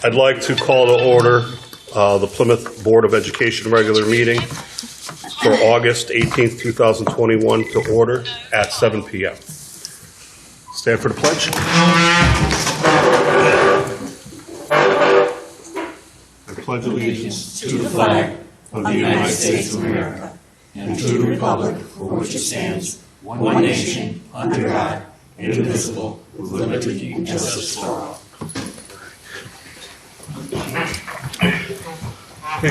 I'd like to call to order the Plymouth Board of Education regular meeting for August 18th, 2021 to order at 7 p.m. Stand for the pledge. I pledge allegiance to the flag of the United States of America and to the republic for which it stands, one nation, under God, indivisible, with liberty and justice for all.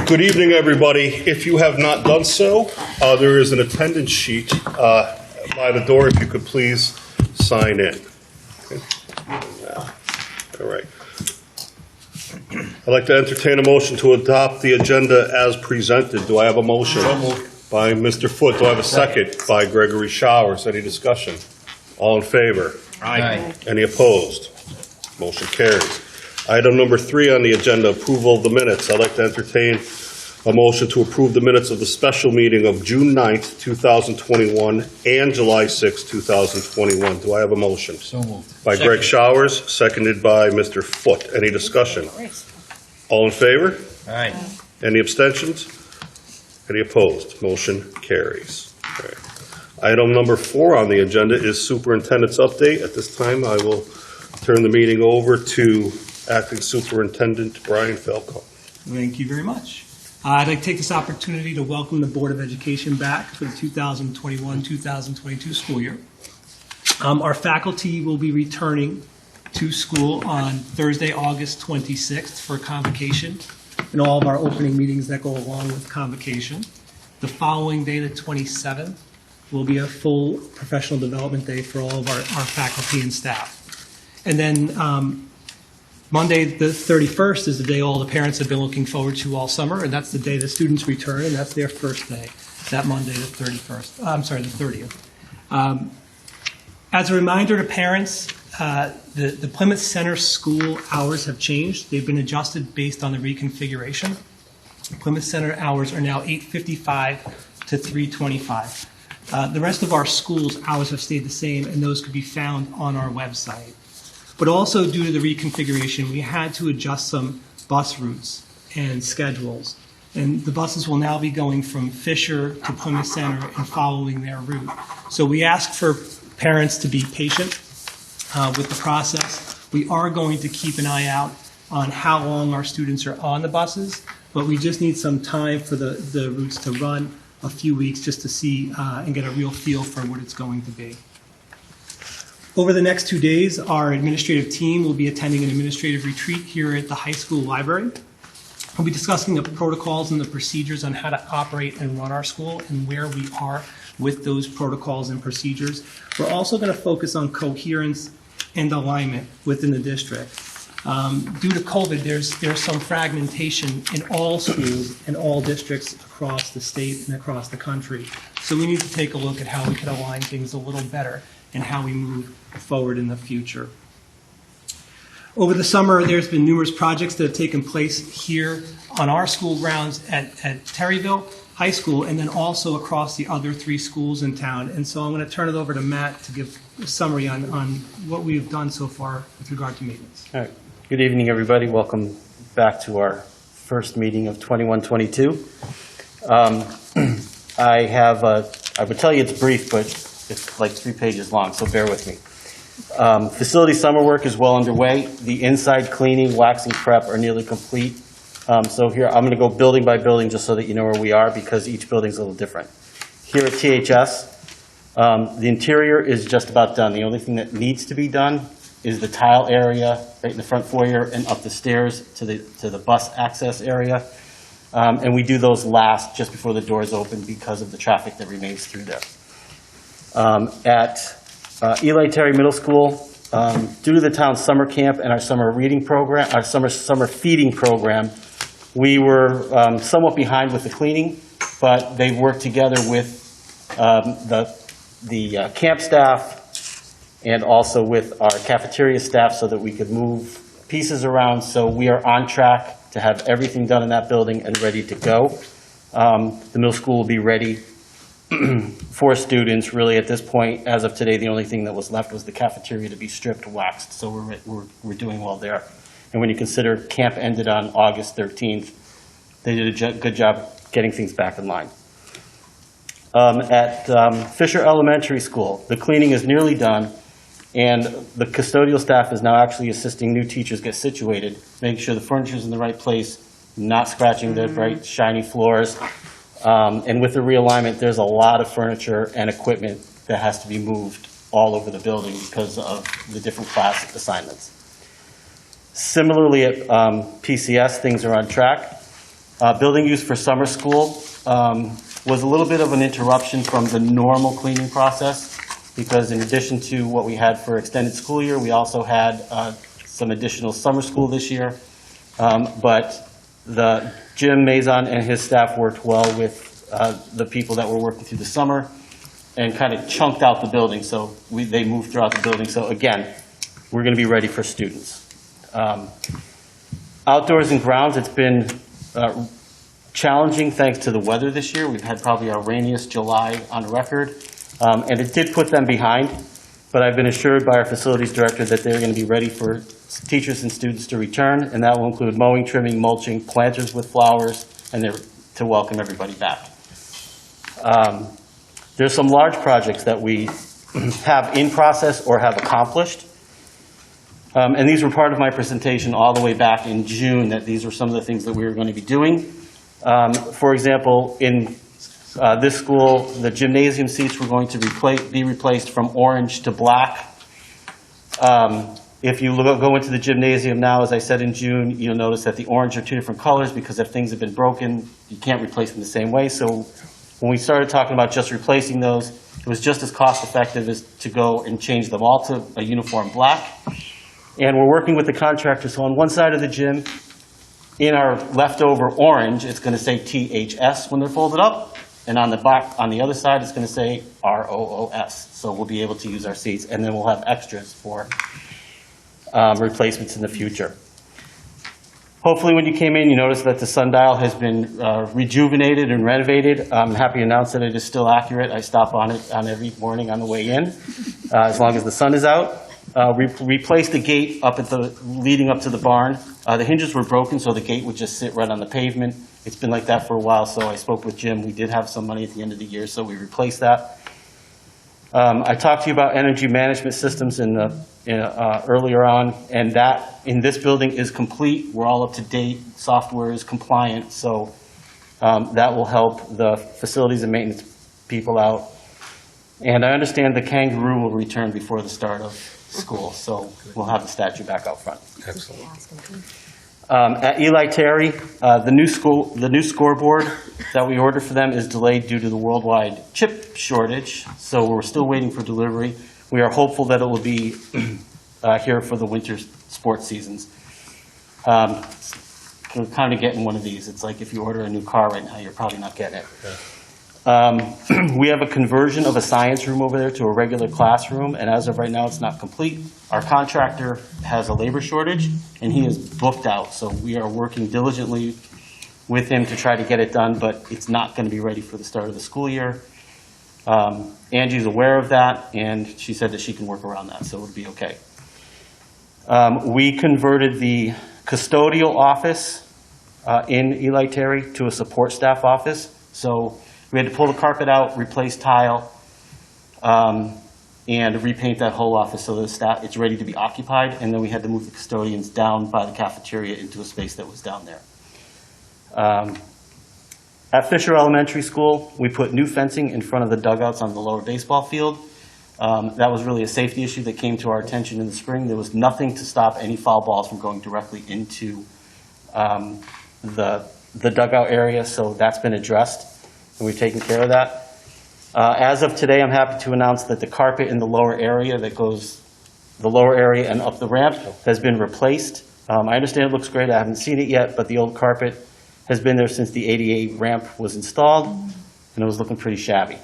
Good evening, everybody. If you have not done so, there is an attendance sheet by the door. If you could please sign in. Okay. All right. I'd like to entertain a motion to adopt the agenda as presented. Do I have a motion? By Mr. Foote. Do I have a second? By Gregory Showers. Any discussion? All in favor? Aye. Any opposed? Motion carries. Item number 3 on the agenda, approval of the minutes. I'd like to entertain a motion to approve the minutes of the special meeting of June 9th, 2021 and July 6th, 2021. Do I have a motion? So moved. By Greg Showers, seconded by Mr. Foote. Any discussion? All in favor? Aye. Any abstentions? Any opposed? Motion carries. Okay. Item number 4 on the agenda is superintendent's update. At this time, I will turn the meeting over to Acting Superintendent Brian Falco. Thank you very much. I'd like to take this opportunity to welcome the Board of Education back for the 2021-2022 school year. Our faculty will be returning to school on Thursday, August 26th for convocation and all of our opening meetings that go along with convocation. The following day, the 27th, will be a full professional development day for all of our faculty and staff. And then Monday, the 31st, is the day all the parents have been looking forward to all summer, and that's the day the students return, and that's their first day, that Monday, the 31st. I'm sorry, the 30th. As a reminder to parents, the Plymouth Center school hours have changed. They've been adjusted based on the reconfiguration. Plymouth Center hours are now 8:55 to 3:25. The rest of our schools' hours have stayed the same, and those could be found on our website. But also due to the reconfiguration, we had to adjust some bus routes and schedules. And the buses will now be going from Fisher to Plymouth Center and following their route. So we ask for parents to be patient with the process. We are going to keep an eye out on how long our students are on the buses, but we just need some time for the routes to run, a few weeks, just to see and get a real feel for what it's going to be. Over the next 2 days, our administrative team will be attending an administrative retreat here at the high school library. We'll be discussing the protocols and the procedures on how to operate and run our school and where we are with those protocols and procedures. We're also going to focus on coherence and alignment within the district. Due to COVID, there's some fragmentation in all schools and all districts across the state and across the country. So we need to take a look at how we can align things a little better and how we move forward in the future. Over the summer, there's been numerous projects that have taken place here on our school grounds at Terryville High School and then also across the other 3 schools in town. And so I'm going to turn it over to Matt to give a summary on what we've done so far with regard to maintenance. All right. Good evening, everybody. Welcome back to our first meeting of 21-22. I would tell you it's brief, but it's like 3 pages long, so bear with me. Facility summer work is well underway. The inside cleaning, waxing, prep are nearly complete. So here, I'm going to go building by building just so that you know where we are because each building's a little different. Here at THS, the interior is just about done. The only thing that needs to be done is the tile area right in the front foyer and up the stairs to the bus access area. And we do those last just before the doors open because of the traffic that remains through there. At Eli Terry Middle School, due to the town's summer camp and our summer reading program, our summer feeding program, we were somewhat behind with the cleaning, but they've worked together with the camp staff and also with our cafeteria staff so that we could move pieces around. So we are on track to have everything done in that building and ready to go. The middle school will be ready for students. Really, at this point, as of today, the only thing that was left was the cafeteria to be stripped, waxed. So we're doing well there. And when you consider camp ended on August 13th, they did a good job getting things back in line. At Fisher Elementary School, the cleaning is nearly done, and the custodial staff is now actually assisting new teachers get situated, making sure the furniture is in the right place, not scratching the bright, shiny floors. And with the realignment, there's a lot of furniture and equipment that has to be moved all over the building because of the different class assignments. Similarly, at PCS, things are on track. Building use for summer school was a little bit of an interruption from the normal cleaning process, because in addition to what we had for extended school year, we also had some additional summer school this year. But the Jim Mazon and his staff worked well with the people that were working through the summer and kind of chunked out the building, so they moved throughout the building. So again, we're going to be ready for students. Outdoors and grounds, it's been challenging thanks to the weather this year. We've had probably our rainiest July on record, and it did put them behind, but I've been assured by our facilities director that they're going to be ready for teachers and students to return, and that will include mowing, trimming, mulching, planters with flowers, and they're to welcome everybody back. There's some large projects that we have in process or have accomplished. And these were part of my presentation all the way back in June, that these were some of the things that we were going to be doing. For example, in this school, the gymnasium seats were going to be replaced from orange to black. If you go into the gymnasium now, as I said in June, you'll notice that the orange are two different colors, because if things have been broken, you can't replace them the same way. So when we started talking about just replacing those, it was just as cost effective as to go and change them all to a uniform black. And we're working with the contractor, so on one side of the gym, in our leftover orange, it's going to say THS when they're folded up, and on the back, on the other side, it's going to say ROOS. So we'll be able to use our seats, and then we'll have extras for replacements in the future. Hopefully when you came in, you noticed that the sundial has been rejuvenated and renovated. I'm happy to announce that it is still accurate. I stop on it on every morning on the way in, as long as the sun is out. We replaced the gate up at leading up to the barn. The hinges were broken, so the gate would just sit right on the pavement. It's been like that for a while, so I spoke with Jim. We did have some money at the end of the year, so we replaced that. I talked to you about energy management systems earlier on, and that in this building is complete. We're all up to date. Software is compliant, so that will help the facilities and maintenance people out. And I understand the kangaroo will return before the start of school, so we'll have the statue back out front. Excellent. At Eli Terry, the new scoreboard that we ordered for them is delayed due to the worldwide chip shortage, so we're still waiting for delivery. We are hopeful that it will be here for the winter sports seasons. We're kind of getting one of these. It's like if you order a new car right now, you're probably not getting it. We have a conversion of a science room over there to a regular classroom, and as of right now, it's not complete. Our contractor has a labor shortage, and he is booked out, so we are working diligently with him to try to get it done, but it's not going to be ready for the start of the school year. Angie's aware of that, and she said that she can work around that, so it'll be okay. We converted the custodial office in Eli Terry to a support staff office, so we had to pull the carpet out, replace tile, and repaint that whole office so that it's ready to be occupied. And then we had to move the custodians down by the cafeteria into a space that was down there. At Fisher Elementary School, we put new fencing in front of the dugouts on the lower baseball field. That was really a safety issue that came to our attention in the spring. There was nothing to stop any foul balls from going directly into the dugout area, so that's been addressed. And we've taken care of that. As of today, I'm happy to announce that the carpet in the lower area that goes the lower area and up the ramp has been replaced. I understand it looks great. I haven't seen it yet, but the old carpet has been there since the ADA ramp was installed, and it was looking pretty shabby.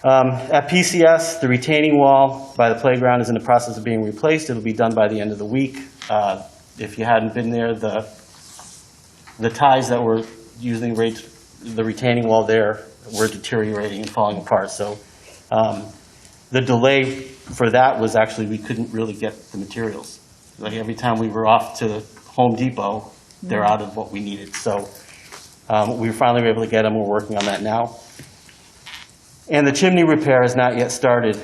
At PCS, the retaining wall by the playground is in the process of being replaced. It'll be done by the end of the week. If you hadn't been there, the ties that were using the retaining wall there were deteriorating and falling apart. So the delay for that was actually we couldn't really get the materials. Like every time we were off to Home Depot, they're out of what we needed. So we finally were able to get them. We're working on that now. And the chimney repair has not yet started.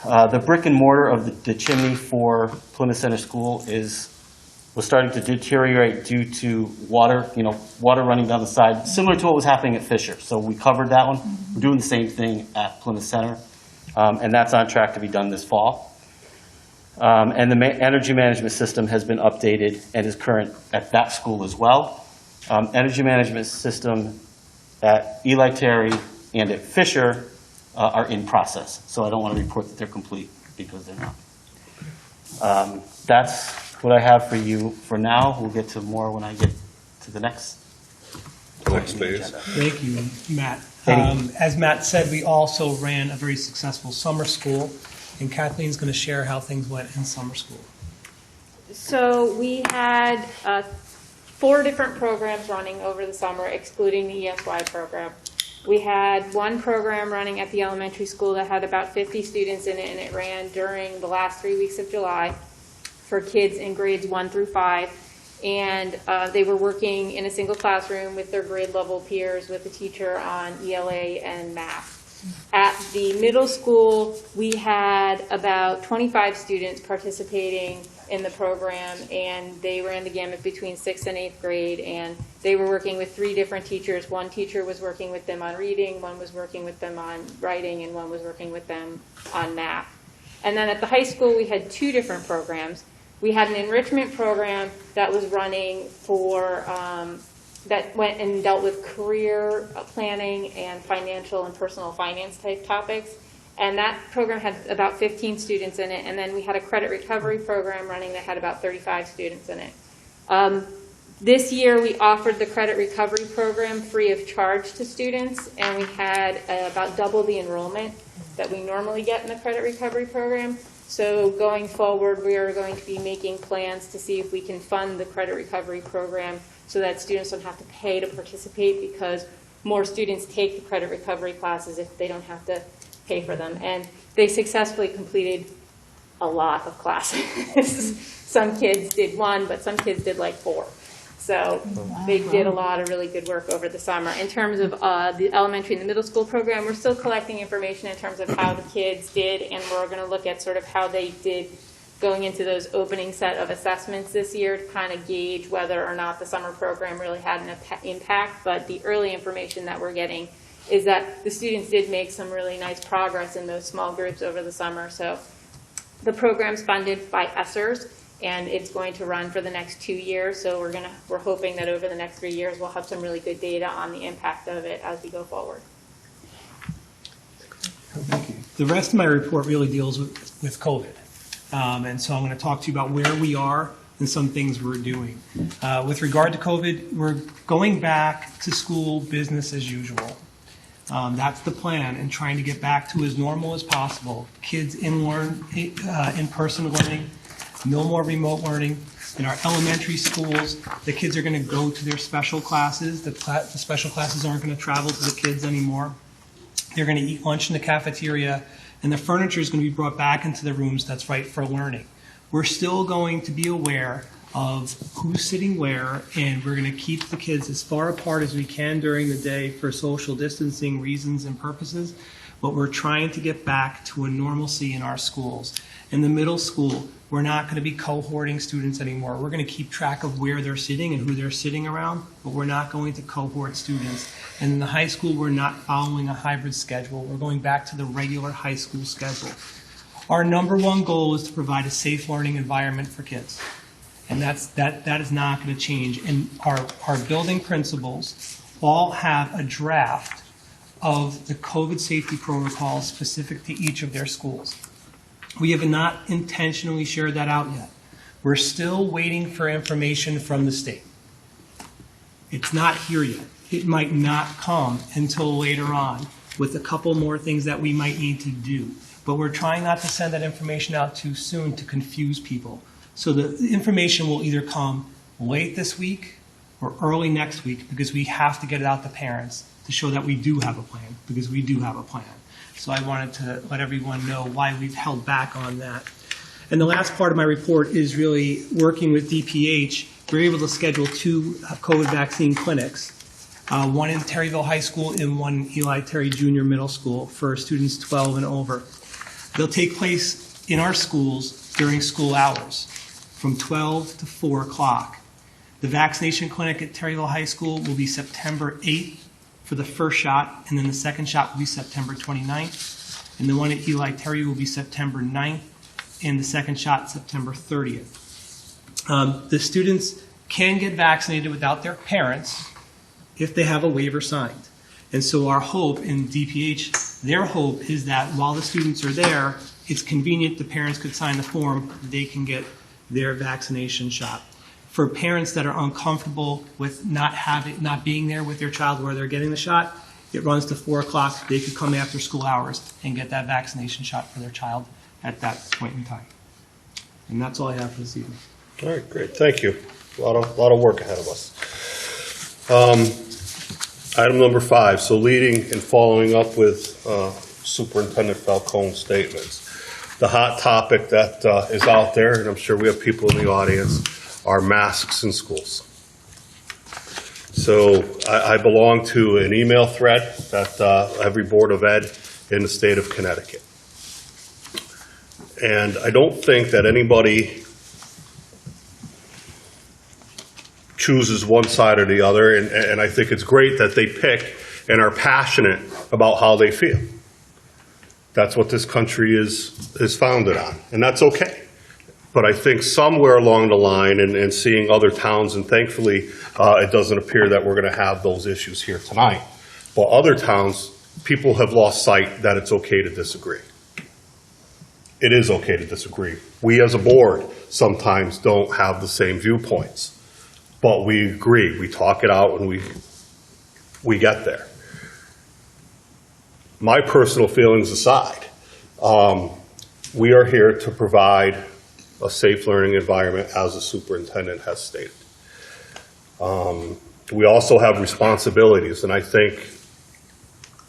The brick and mortar of the chimney for Plymouth Center School was starting to deteriorate due to water running down the side, similar to what was happening at Fisher. So we covered that one. We're doing the same thing at Plymouth Center, and that's on track to be done this fall. And the energy management system has been updated and is current at that school as well. Energy management system at Eli Terry and at Fisher are in process. So I don't want to report that they're complete because they're not. That's what I have for you for now. We'll get to more when I get to the next phase. Thank you, Matt. Any- As Matt said, we also ran a very successful summer school, and Kathleen's going to share how things went in summer school. So we had 4 different programs running over the summer, excluding the ESY program. We had one program running at the elementary school that had about 50 students in it, and it ran during the last 3 weeks of July for kids in grades 1 through 5. And they were working in a single classroom with their grade level peers with a teacher on ELA and math. At the middle school, we had about 25 students participating in the program, and they ran the gamut between 6th and 8th grade, and they were working with 3 different teachers. One teacher was working with them on reading, one was working with them on writing, and one was working with them on math. And then at the high school, we had 2 different programs. We had an enrichment program that was running for that went and dealt with career planning and financial and personal finance type topics. And that program had about 15 students in it. And then we had a credit recovery program running that had about 35 students in it. This year, we offered the credit recovery program free of charge to students. And we had about double the enrollment that we normally get in the credit recovery program. So going forward, we are going to be making plans to see if we can fund the credit recovery program so that students don't have to pay to participate, because more students take the credit recovery classes if they don't have to pay for them. And they successfully completed a lot of classes. Some kids did 1, but some kids did like 4. So they did a lot of really good work over the summer. In terms of the elementary and the middle school program, we're still collecting information in terms of how the kids did, and we're going to look at sort of how they did going into those opening set of assessments this year to kind of gauge whether or not the summer program really had an impact. But the early information that we're getting is that the students did make some really nice progress in those small groups over the summer. So the program's funded by ESSERS, and it's going to run for the next 2 years. So we're hoping that over the next 3 years we'll have some really good data on the impact of it as we go forward. Thank you. The rest of my report really deals with COVID. And so I'm going to talk to you about where we are and some things we're doing. With regard to COVID, we're going back to school business as usual. That's the plan, and trying to get back to as normal as possible. Kids in-person learning, no more remote learning. In our elementary schools, the kids are going to go to their special classes. The special classes aren't going to travel to the kids anymore. They're going to eat lunch in the cafeteria, and the furniture is going to be brought back into the rooms that's right for learning. We're still going to be aware of who's sitting where, and we're going to keep the kids as far apart as we can during the day for social distancing reasons and purposes, but we're trying to get back to a normalcy in our schools. In the middle school, we're not going to be cohorting students anymore. We're going to keep track of where they're sitting and who they're sitting around, but we're not going to cohort students. And in the high school, we're not following a hybrid schedule. We're going back to the regular high school schedule. Our number one goal is to provide a safe learning environment for kids. And that is not going to change. And our building principals all have a draft of the COVID safety protocols specific to each of their schools. We have not intentionally shared that out yet. We're still waiting for information from the state. It's not here yet. It might not come until later on with a couple more things that we might need to do. But we're trying not to send that information out too soon to confuse people. So the information will either come late this week or early next week, because we have to get it out to parents to show that we do have a plan, because we do have a plan. So I wanted to let everyone know why we've held back on that. And the last part of my report is really working with DPH. We're able to schedule 2 COVID vaccine clinics, one in Terryville High School and one in Eli Terry Junior Middle School for students 12 and over. They'll take place in our schools during school hours from 12 to 4 o'clock. The vaccination clinic at Terryville High School will be September 8th for the first shot, and then the second shot will be September 29th. And the one at Eli Terry will be September 9th, and the second shot September 30th. The students can get vaccinated without their parents if they have a waiver signed. And so our hope in DPH, their hope is that while the students are there, it's convenient the parents could sign the form, they can get their vaccination shot. For parents that are uncomfortable with not being there with their child where they're getting the shot, it runs to 4 o'clock. They could come after school hours and get that vaccination shot for their child at that point in time. And that's all I have for this evening. All right, great, thank you. A lot of work ahead of us. Item number 5, so leading and following up with Superintendent Falcone's statements. The hot topic that is out there, and I'm sure we have people in the audience, are masks in schools. So I belong to an email thread that every Board of Ed in the state of Connecticut. And I don't think that anybody chooses one side or the other, and I think it's great that they pick and are passionate about how they feel. That's what this country is founded on, and that's okay. But I think somewhere along the line, and seeing other towns, and thankfully it doesn't appear that we're going to have those issues here tonight, but other towns, people have lost sight that it's okay to disagree. It is okay to disagree. We as a board sometimes don't have the same viewpoints, but we agree, we talk it out, and we get there. My personal feelings aside, we are here to provide a safe learning environment, as the superintendent has stated. We also have responsibilities, and I think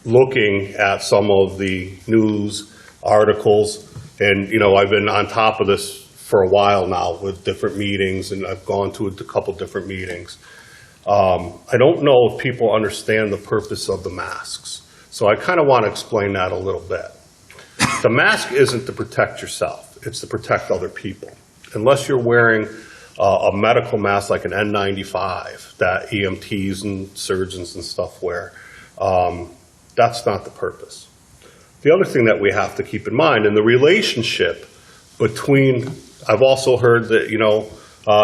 looking at some of the news articles, and I've been on top of this for a while now with different meetings, and I've gone to a couple different meetings. I don't know if people understand the purpose of the masks. So I kind of want to explain that a little bit. The mask isn't to protect yourself, it's to protect other people. Unless you're wearing a medical mask like an N95 that EMTs and surgeons and stuff wear, that's not the purpose. The other thing that we have to keep in mind, and the relationship between, I've also heard that,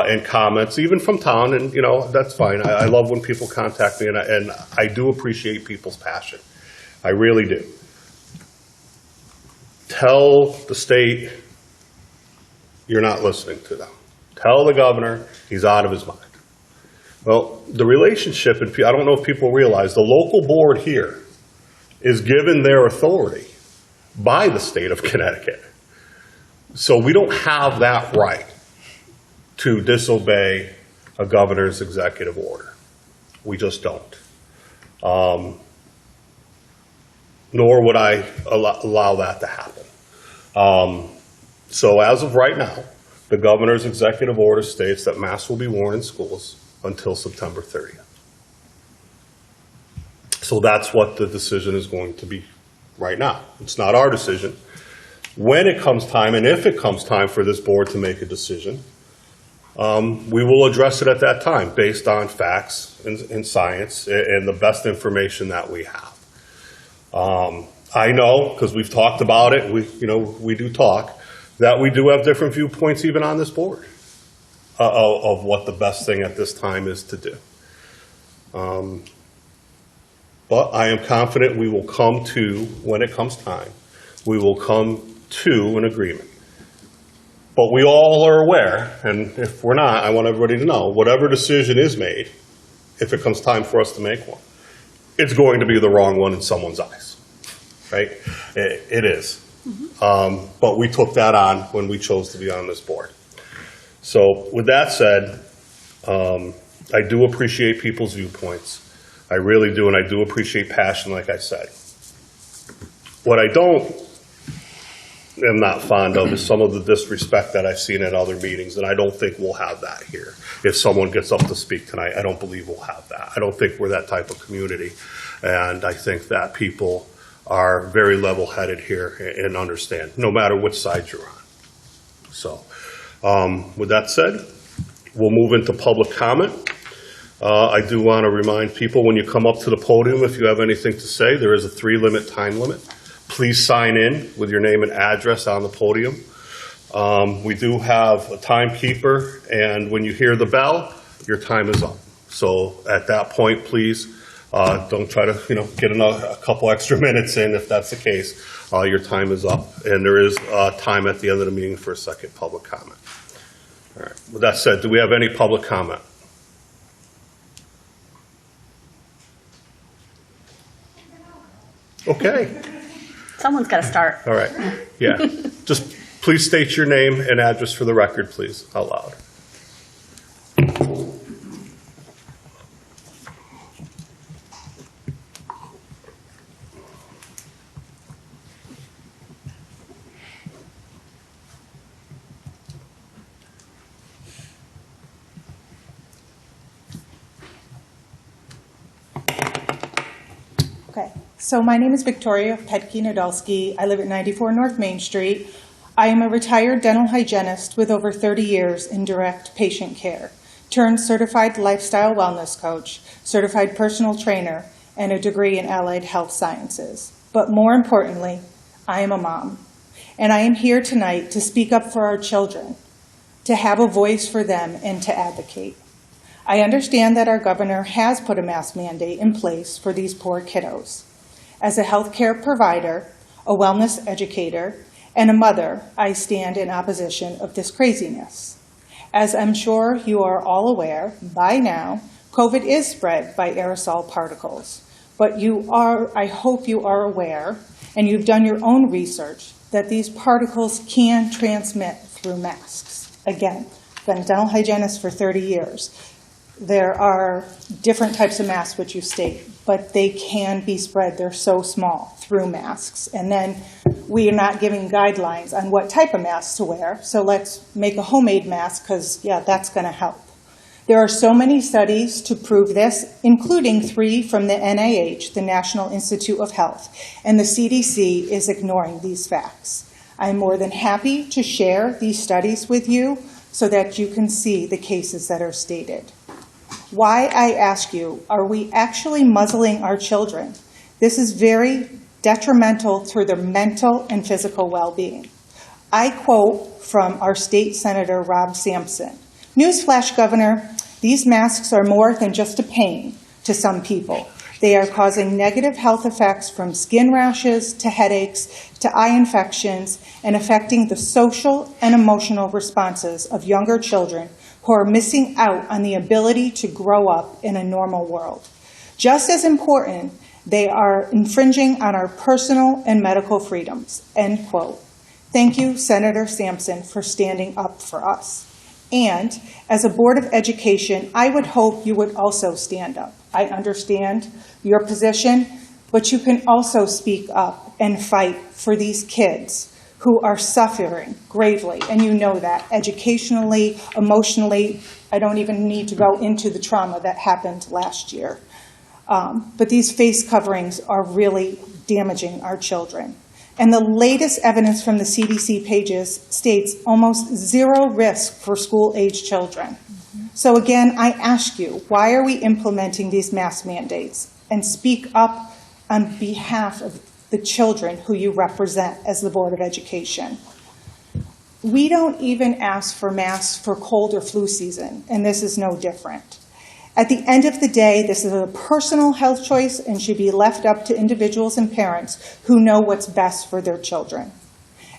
in comments, even from town, and that's fine. I love when people contact me, and I do appreciate people's passion. I really do. Tell the state you're not listening to them. Tell the governor he's out of his mind. Well, the relationship, and I don't know if people realize, the local board here is given their authority by the state of Connecticut. So we don't have that right to disobey a governor's executive order. We just don't. Nor would I allow that to happen. So as of right now, the governor's executive order states that masks will be worn in schools until September 30th. So that's what the decision is going to be right now. It's not our decision. When it comes time, and if it comes time for this board to make a decision, we will address it at that time based on facts and science and the best information that we have. I know, because we've talked about it, we do talk, that we do have different viewpoints even on this board of what the best thing at this time is to do. But I am confident we will come to, when it comes time, we will come to an agreement. But we all are aware, and if we're not, I want everybody to know, whatever decision is made, if it comes time for us to make one, it's going to be the wrong one in someone's eyes, right? It is. Mm-hmm. But we took that on when we chose to be on this board. So with that said, I do appreciate people's viewpoints. I really do, and I do appreciate passion, like I said. What I don't am not fond of is some of the disrespect that I've seen at other meetings, and I don't think we'll have that here. If someone gets up to speak tonight, I don't believe we'll have that. I don't think we're that type of community, and I think that people are very level-headed here and understand, no matter which side you're on. So, with that said, we'll move into public comment. I do want to remind people, when you come up to the podium, if you have anything to say, there is a 3-minute time limit. Please sign in with your name and address on the podium. We do have a timekeeper, and when you hear the bell, your time is up. So at that point, please don't try to get a couple extra minutes in if that's the case. Your time is up, and there is time at the end of the meeting for a second public comment. All right. With that said, do we have any public comment? Okay. Someone's got to start. All right. Yeah. Just please state your name and address for the record, please, out loud. Okay, so my name is Victoria Pedek. I live at 94 North Main Street. I am a retired dental hygienist with over 30 years in direct patient care, turned certified lifestyle wellness coach, certified personal trainer, and a degree in allied health sciences. But more importantly, I am a mom, and I am here tonight to speak up for our children, to have a voice for them and to advocate. I understand that our governor has put a mask mandate in place for these poor kiddos. As a healthcare provider, a wellness educator, and a mother, I stand in opposition of this craziness. As I'm sure you are all aware, by now, COVID is spread by aerosol particles. But I hope you are aware, and you've done your own research, that these particles can transmit through masks. Again, I've been a dental hygienist for 30 years. There are different types of masks, which you state, but they can be spread. They're so small through masks. And then we are not giving guidelines on what type of masks to wear. So let's make a homemade mask because, yeah, that's going to help. There are so many studies to prove this, including 3 from the NIH, the National Institute of Health, and the CDC is ignoring these facts. I'm more than happy to share these studies with you so that you can see the cases that are stated. Why, I ask you, are we actually muzzling our children? This is very detrimental to their mental and physical well-being. I quote from our state senator, Rob Sampson. Newsflash, Governor, these masks are more than just a pain to some people. They are causing negative health effects from skin rashes to headaches to eye infections and affecting the social and emotional responses of younger children who are missing out on the ability to grow up in a normal world. Just as important, they are infringing on our personal and medical freedoms, end quote. Thank you, Senator Sampson, for standing up for us. And as a Board of Education, I would hope you would also stand up. I understand your position, but you can also speak up and fight for these kids who are suffering gravely, and you know that, educationally, emotionally. I don't even need to go into the trauma that happened last year. But these face coverings are really damaging our children. And the latest evidence from the CDC pages states almost zero risk for school-age children. So again, I ask you, why are we implementing these mask mandates? And speak up on behalf of the children who you represent as the Board of Education. We don't even ask for masks for cold or flu season, and this is no different. At the end of the day, this is a personal health choice and should be left up to individuals and parents who know what's best for their children.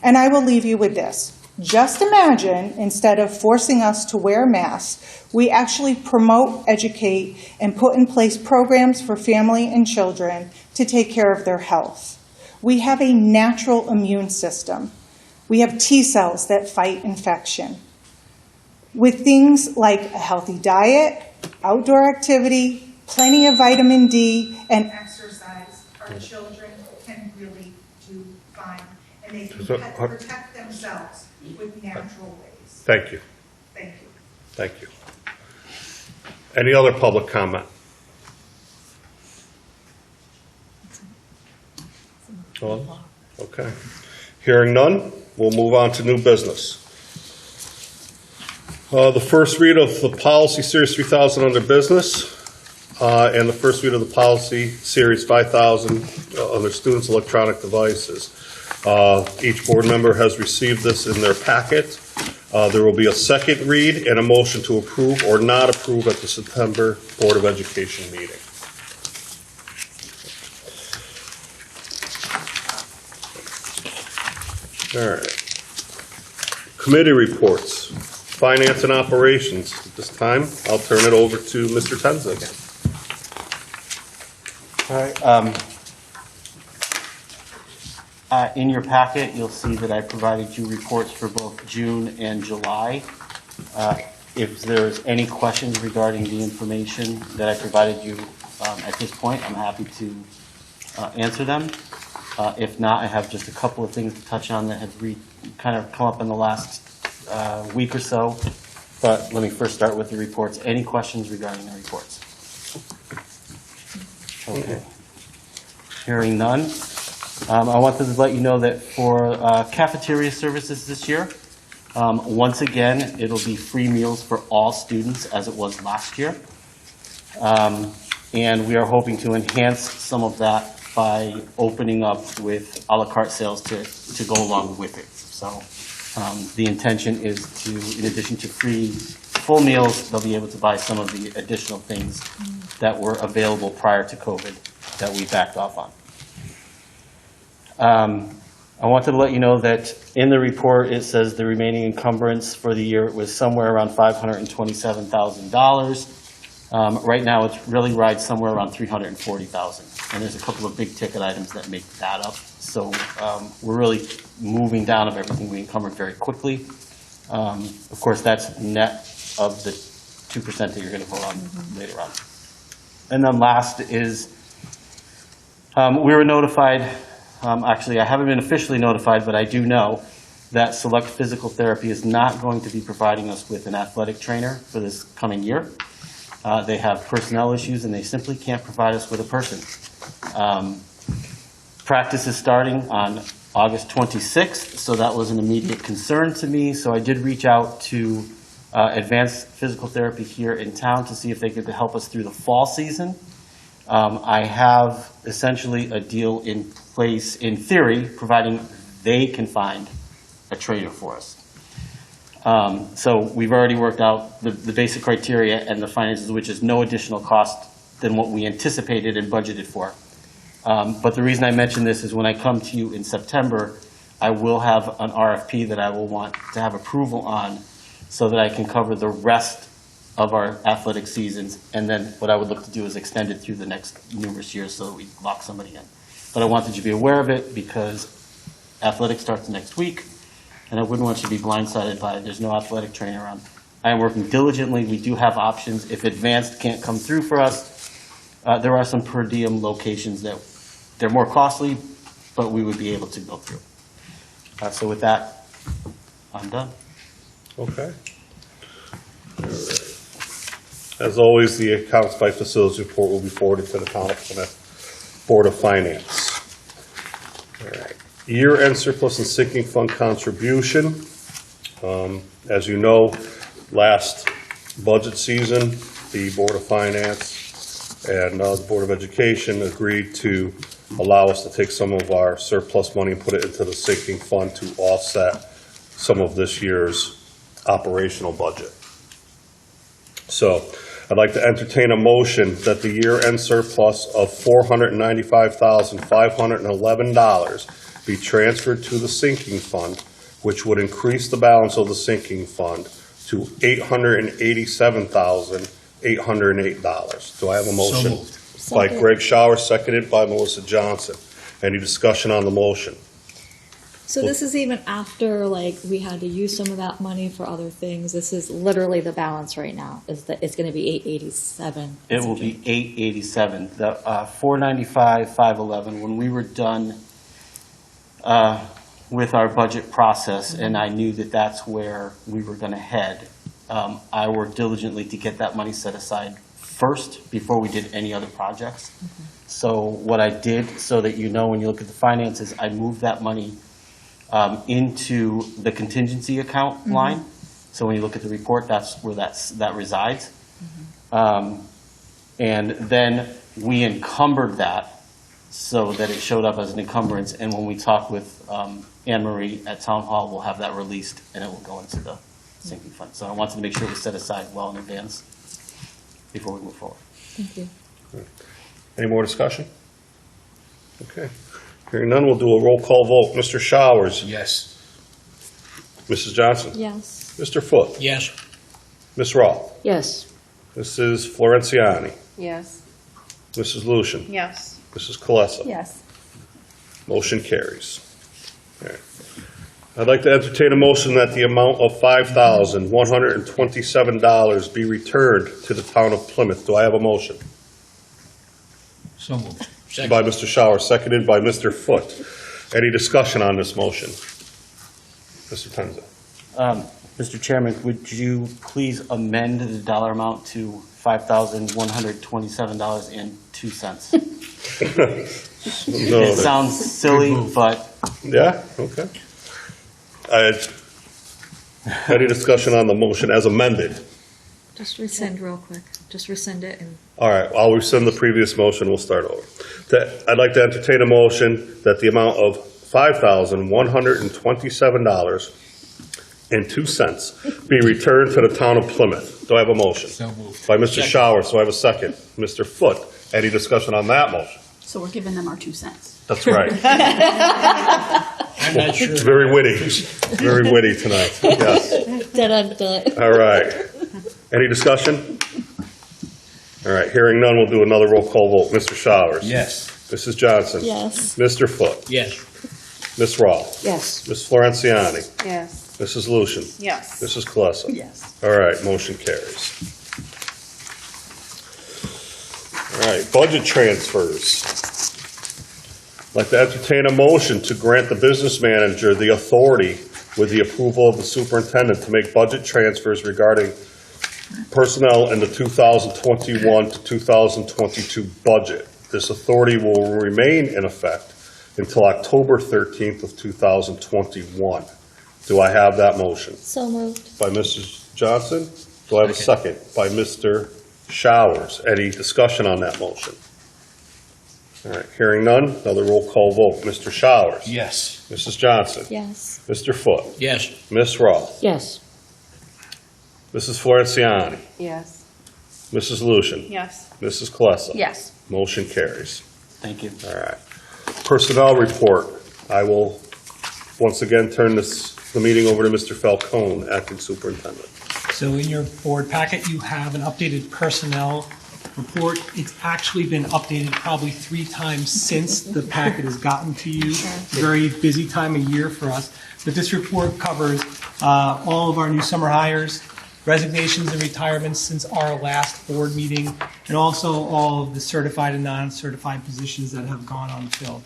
And I will leave you with this. Just imagine, instead of forcing us to wear masks, we actually promote, educate, and put in place programs for family and children to take care of their health. We have a natural immune system. We have T cells that fight infection. With things like a healthy diet, outdoor activity, plenty of vitamin D, and exercise, our children can really do fine. and they can protect themselves with natural ways. Thank you. Thank you. Thank you. Any other public comment? Oh, okay. Hearing none, we'll move on to new business. The first read of the policy series 3000 under business, and the first read of the policy series 5000 under students' electronic devices. Each board member has received this in their packet. There will be a second read and a motion to approve or not approve at the September Board of Education meeting. All right. Committee reports, finance and operations. At this time, I'll turn it over to Mr. Tenza again. All right. In your packet, you'll see that I provided you reports for both June and July. If there's any questions regarding the information that I provided you at this point, I'm happy to answer them. If not, I have just a couple of things to touch on that have kind of come up in the last week or so. But let me first start with the reports. Any questions regarding the reports? Okay. Hearing none. I wanted to let you know that for cafeteria services this year, once again, it'll be free meals for all students as it was last year. And we are hoping to enhance some of that by opening up with a la carte sales to go along with it. So the intention is to, in addition to free full meals, they'll be able to buy some of the additional things that were available prior to COVID that we backed off on. I wanted to let you know that in the report it says the remaining encumbrance for the year was somewhere around $527,000. Right now it's really rides somewhere around $340,000, and there's a couple of big ticket items that make that up. So we're really moving down of everything we encumbered very quickly. Of course, that's net of the 2% that you're going to vote on later on. And then last is we were notified. Actually, I haven't been officially notified, but I do know that Select Physical Therapy is not going to be providing us with an athletic trainer for this coming year. They have personnel issues, and they simply can't provide us with a person. Practice is starting on August 26th, so that was an immediate concern to me. So I did reach out to Advanced Physical Therapy here in town to see if they could help us through the fall season. I have essentially a deal in place, in theory, providing they can find a trainer for us. So we've already worked out the basic criteria and the finances, which is no additional cost than what we anticipated and budgeted for. But the reason I mention this is when I come to you in September, I will have an RFP that I will want to have approval on so that I can cover the rest of our athletic seasons, and then what I would look to do is extend it through the next numerous years so that we lock somebody in. But I wanted you to be aware of it because athletics starts next week, and I wouldn't want you to be blindsided by there's no athletic trainer around. I am working diligently. We do have options. If Advanced can't come through for us, there are some per diem locations that they're more costly, but we would be able to go through. So with that, I'm done. Okay. All right. As always, the accounts by facilities report will be forwarded to the Town of Plymouth Board of Finance. All right. Year-end surplus and sinking fund contribution. As you know, last budget season, the Board of Finance and the Board of Education agreed to allow us to take some of our surplus money and put it into the sinking fund to offset some of this year's operational budget. So I'd like to entertain a motion that the year-end surplus of $495,511 be transferred to the sinking fund, which would increase the balance of the sinking fund to $887,808. Do I have a motion? By Greg Schauer, seconded by Melissa Johnson. Any discussion on the motion? So this is even after, like, we had to use some of that money for other things. This is literally the balance right now, is that it's going to be 887. It will be 887. The 495, 511. When we were done with our budget process, and I knew that that's where we were going to head, I worked diligently to get that money set aside first before we did any other projects. So what I did, so that you know when you look at the finances, I moved that money into the contingency account line. So when you look at the report, that's where that resides. And then we encumbered that so that it showed up as an encumbrance. And when we talk with Anne Marie at Town Hall, we'll have that released and it will go into the sinking fund. So I wanted to make sure it was set aside well in advance before we move forward. Thank you. Any more discussion? Okay. Hearing none, we'll do a roll call vote. Mr. Showers? Yes. Mrs. Johnson? Yes. Mr. Foote? Yes. Ms. Roth? Yes. Mrs. Florenciani? Yes. Mrs. Lucian? Yes. Mrs. Colessa? Yes. Motion carries. All right. I'd like to entertain a motion that the amount of $5,127 be returned to the town of Plymouth. Do I have a motion? So moved. By Mr. Shower, seconded by Mr. Foote. Any discussion on this motion? Mr. Tenza. Mr. Chairman, would you please amend the dollar amount to $5,127.02? No, It sounds silly, but yeah, okay. Any discussion on the motion as amended? Just rescind real quick. Just rescind it and. All right, I'll rescind the previous motion, we'll start over. I'd like to entertain a motion that the amount of $5,127.02 be returned to the town of Plymouth. Do I have a motion? So moved. By Mr. Showers, do I have a second? Mr. Foote, any discussion on that motion? So we're giving them our 2 cents. That's right. I'm not sure. Very witty, very witty tonight, yes. Dun-dun-dun. All right. Any discussion? All right, hearing none, we'll do another roll call vote. Mr. Showers? Yes. Mrs. Johnson? Yes. Mr. Foote? Yes. Ms. Roth? Yes. Ms. Florenciani? Yes. Mrs. Lucian? Yes. Mrs. Colessa? Yes. All right, motion carries. All right, budget transfers. I'd like to entertain a motion to grant the business manager the authority with the approval of the superintendent to make budget transfers regarding personnel in the 2021 to 2022 budget. This authority will remain in effect until October 13th of 2021. Do I have that motion? So moved. By Mrs. Johnson. Do I have a second? By Mr. Showers. Any discussion on that motion? All right, hearing none, another roll call vote. Mr. Showers. Yes. Mrs. Johnson. Yes. Mr. Foote. Yes. Ms. Roth. Yes. Mrs. Florenciani. Yes. Mrs. Lucian. Yes. Mrs. Colessa. Yes. Motion carries. thank you. All right. Personnel report. I will once again turn the meeting over to Mr. Falcone, acting superintendent. So in your board packet, you have an updated personnel report. It's actually been updated probably 3 times since the packet has gotten to you. It's a very busy time of year for us. But this report covers all of our new summer hires, resignations and retirements since our last board meeting, and also all of the certified and non-certified positions that have gone unfilled.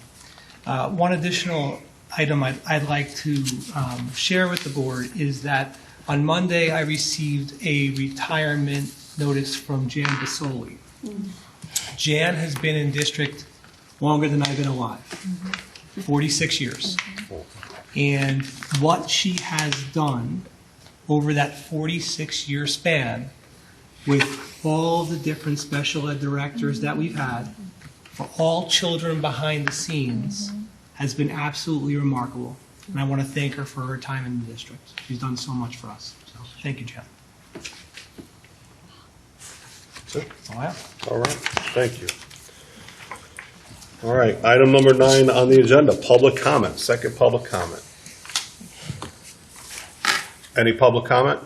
One additional item I'd like to share with the board is that on Monday, I received a retirement notice from Jan Basoli. Jan has been in district longer than I've been alive, 46 years. And what she has done over that 46-year span with all the different special ed directors that we've had, for all children behind the scenes, has been absolutely remarkable. And I want to thank her for her time in the district. She's done so much for us. So thank you, Jen. That's it? That's all I have. All right, thank you. All right, item number 9 on the agenda, public comment, second public comment. Any public comment?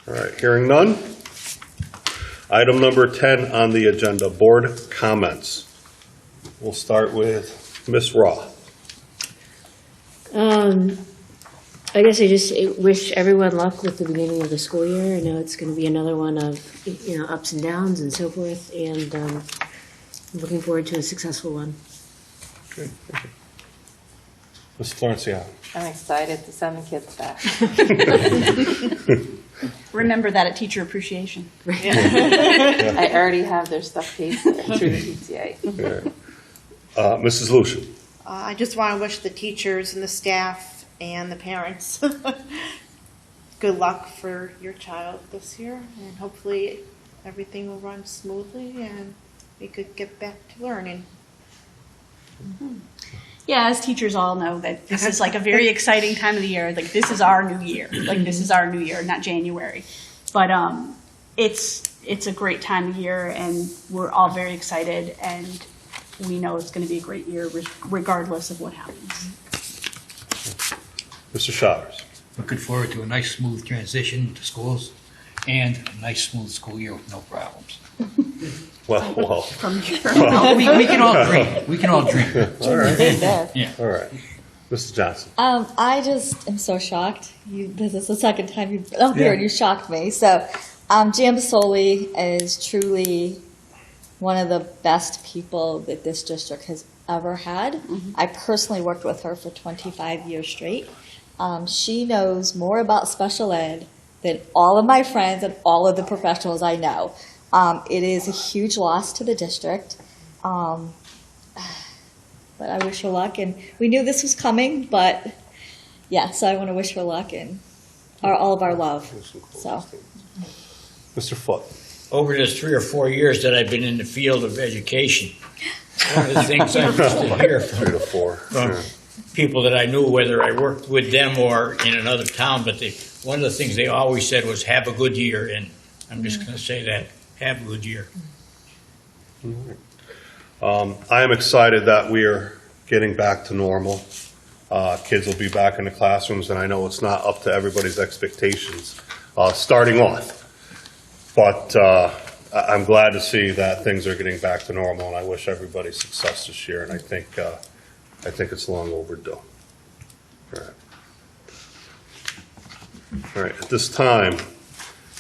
All right, hearing none. Item number 10 on the agenda, board comments. We'll start with Ms. Roth. I guess I just wish everyone luck with the beginning of the school year. I know it's going to be another one of, ups and downs and so forth, and I'm looking forward to a successful one. Ms. Florencia. I'm excited to send the kids back. Remember that at Teacher Appreciation. I already have their stuff paid for through the PTA. Mrs. Lucian. I just want to wish the teachers and the staff and the parents good luck for your child this year, and hopefully everything will run smoothly and we could get back to learning. Yeah, as teachers all know that this is like a very exciting time of the year. Like this is our new year. Like this is our new year, not January. But it's a great time of year, and we're all very excited, and we know it's going to be a great year regardless of what happens. Mr. Showers. Looking forward to a nice, smooth transition to schools and a nice, smooth school year with no problems. Well. From here. We can all dream. We can all dream. All right. Yeah. All right. Mrs. Johnson. I just am so shocked. This is the second time you've been up here and you shocked me. So, Jan Basoli is truly one of the best people that this district has ever had. I personally worked with her for 25 years straight. She knows more about special ed than all of my friends and all of the professionals I know. It is a huge loss to the district. But I wish her luck, and we knew this was coming, but yeah, so I want to wish her luck and all of our love. So, Mr. Foote. Over the 3 or 4 years that I've been in the field of education, one of the things I used to hear 3 to 4. from people that I knew, whether I worked with them or in another town, but one of the things they always said was, have a good year, and I'm just going to say that, have a good year. I am excited that we are getting back to normal. Kids will be back in the classrooms, and I know it's not up to everybody's expectations starting off. But I'm glad to see that things are getting back to normal, and I wish everybody success this year, and I think it's long overdue. All right. All right, at this time,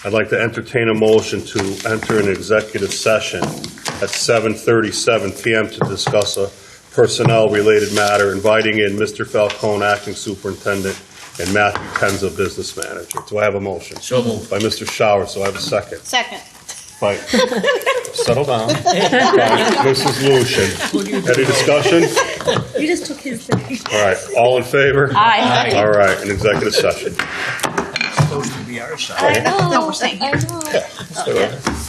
I'd like to entertain a motion to enter an executive session at 7:37 p.m. to discuss a personnel-related matter, inviting in Mr. Falcone, acting superintendent, and Matthew Tenza, business manager. Do I have a motion? So moved. By Mr. Showers, so I have a second. Second. By, settle down. By Mrs. Lucian. Any discussion? you just took his thing. All right, all in favor? Aye. All right, an executive session. Supposed to be our side. I know. No, we're saying. I know. Stay with it.